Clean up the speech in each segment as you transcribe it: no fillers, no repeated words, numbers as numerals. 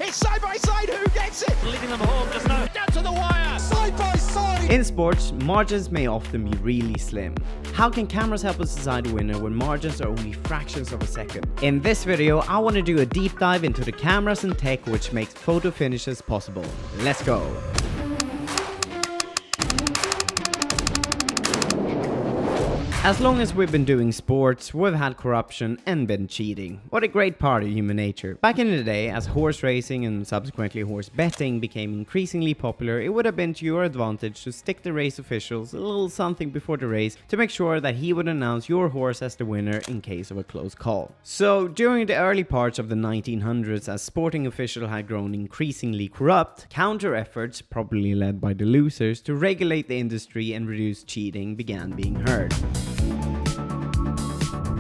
It's side by side, who gets it? Leading them home just now. Down to the wire. Side by side. In sports, margins may often be really slim. How can cameras help us decide a winner when margins are only fractions of a second? In this video, I want to do a deep dive into the cameras and tech which makes photo finishes possible. Let's go! As long as we've been doing sports, we've had corruption and been cheating. What a great part of human nature. Back in the day, as horse racing and subsequently horse betting became increasingly popular, it would have been to your advantage to stick the race officials a little something before the race to make sure that he would announce your horse as the winner in case of a close call. So, during the early parts of the 1900s, as sporting officials had grown increasingly corrupt, counter efforts, probably led by the losers, to regulate the industry and reduce cheating began being heard.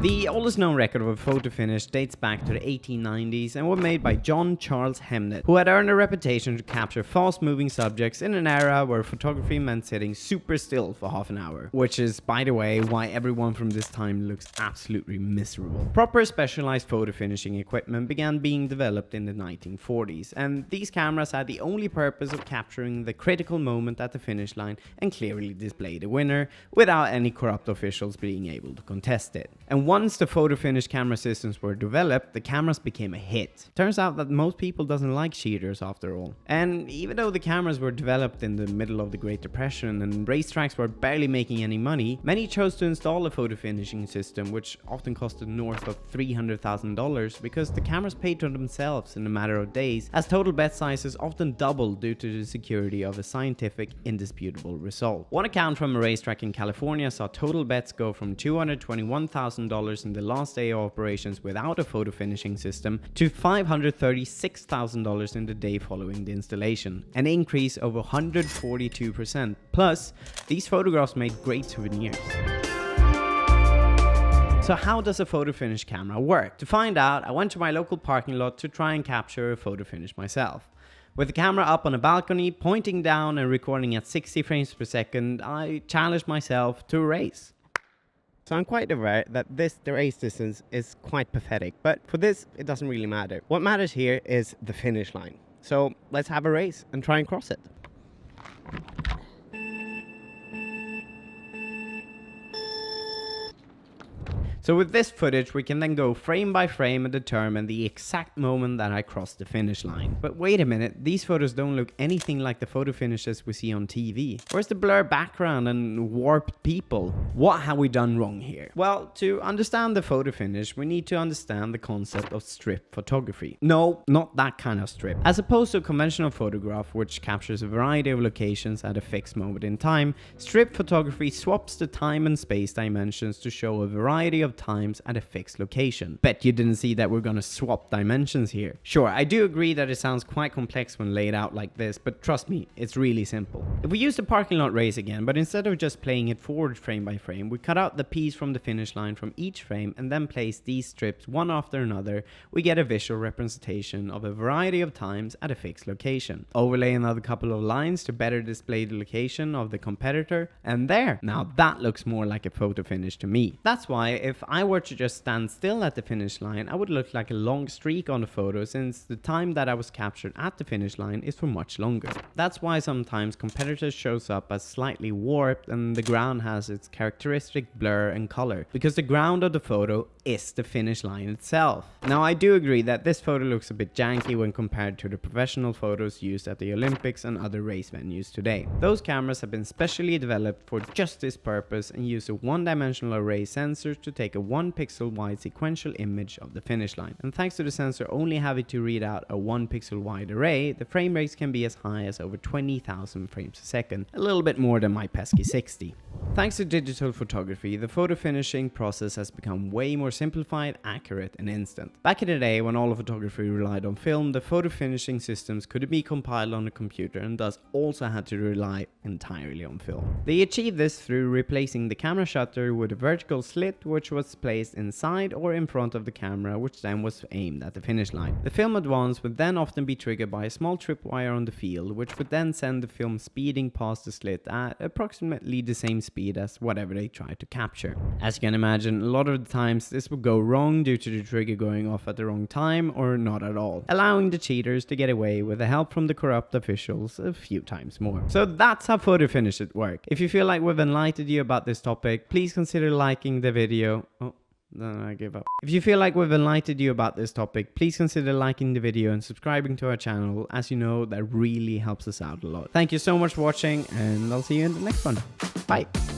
The oldest known record of a photo finish dates back to the 1890s and was made by John Charles Hemnet, who had earned a reputation to capture fast-moving subjects in an era where photography meant sitting super still for half an hour. Which is, by the way, why everyone from this time looks absolutely miserable. Proper specialized photo finishing equipment began being developed in the 1940s, and these cameras had the only purpose of capturing the critical moment at the finish line and clearly display the winner, without any corrupt officials being able to contest it. And once the photo finish camera systems were developed, the cameras became a hit. Turns out that most people doesn't like cheaters after all. And even though the cameras were developed in the middle of the Great Depression and racetracks were barely making any money, many chose to install a photo finishing system which often costed north of $300,000 because the cameras paid for themselves in a matter of days, as total bet sizes often doubled due to the security of a scientific indisputable result. One account from a racetrack in California saw total bets go from $221,000 in the last day of operations without a photo finishing system to $536,000 in the day following the installation, an increase of 142%. Plus, these photographs made great souvenirs. So how does a photo finish camera work? To find out, I went to my local parking lot to try and capture a photo finish myself. With the camera up on a balcony, pointing down and recording at 60 frames per second, I challenged myself to a race. So I'm quite aware that the race distance is quite pathetic, but for this, it doesn't really matter. What matters here is the finish line. So let's have a race and try and cross it. So with this footage, we can then go frame by frame and determine the exact moment that I crossed the finish line. But wait a minute, these photos don't look anything like the photo finishes we see on TV. Where's the blur background and warped people? What have we done wrong here? Well, to understand the photo finish, we need to understand the concept of strip photography. No, not that kind of strip. As opposed to a conventional photograph, which captures a variety of locations at a fixed moment in time, strip photography swaps the time and space dimensions to show a variety of times at a fixed location. Bet you didn't see that we're gonna swap dimensions here. Sure, I do agree that it sounds quite complex when laid out like this, but trust me, it's really simple. If we use the parking lot race again, but instead of just playing it forward frame by frame, we cut out the piece from the finish line from each frame and then place these strips one after another, we get a visual representation of a variety of times at a fixed location. Overlay another couple of lines to better display the location of the competitor, and there! Now that looks more like a photo finish to me. That's why if I were to just stand still at the finish line, I would look like a long streak on the photo, since the time that I was captured at the finish line is for much longer. That's why sometimes competitors shows up as slightly warped and the ground has its characteristic blur and color, because the ground of the photo is the finish line itself. Now I do agree that this photo looks a bit janky when compared to the professional photos used at the Olympics and other race venues today. Those cameras have been specially developed for just this purpose and use a one-dimensional array sensor to take a 1 pixel wide sequential image of the finish line. And thanks to the sensor only having to read out a 1 pixel wide array, the frame rates can be as high as over 20,000 frames a second, a little bit more than my pesky 60. Thanks to digital photography, the photo finishing process has become way more simplified, accurate and instant. Back in the day when all of photography relied on film, the photo finishing systems could be compiled on a computer and thus also had to rely entirely on film. They achieved this through replacing the camera shutter with a vertical slit, which was was placed inside or in front of the camera, which then was aimed at the finish line. The film advance would then often be triggered by a small tripwire on the field, which would then send the film speeding past the slit at approximately the same speed as whatever they tried to capture. As you can imagine, a lot of the times this would go wrong due to the trigger going off at the wrong time or not at all, allowing the cheaters to get away with the help from the corrupt officials a few times more. So that's how photo finishes work. If you feel like we've enlightened you about this topic, please consider liking the video. Oh, then I give up. If you feel like we've enlightened you about this topic, please consider liking the video and subscribing to our channel. As you know, that really helps us out a lot. Thank you so much for watching, and I'll see you in the next one. Bye.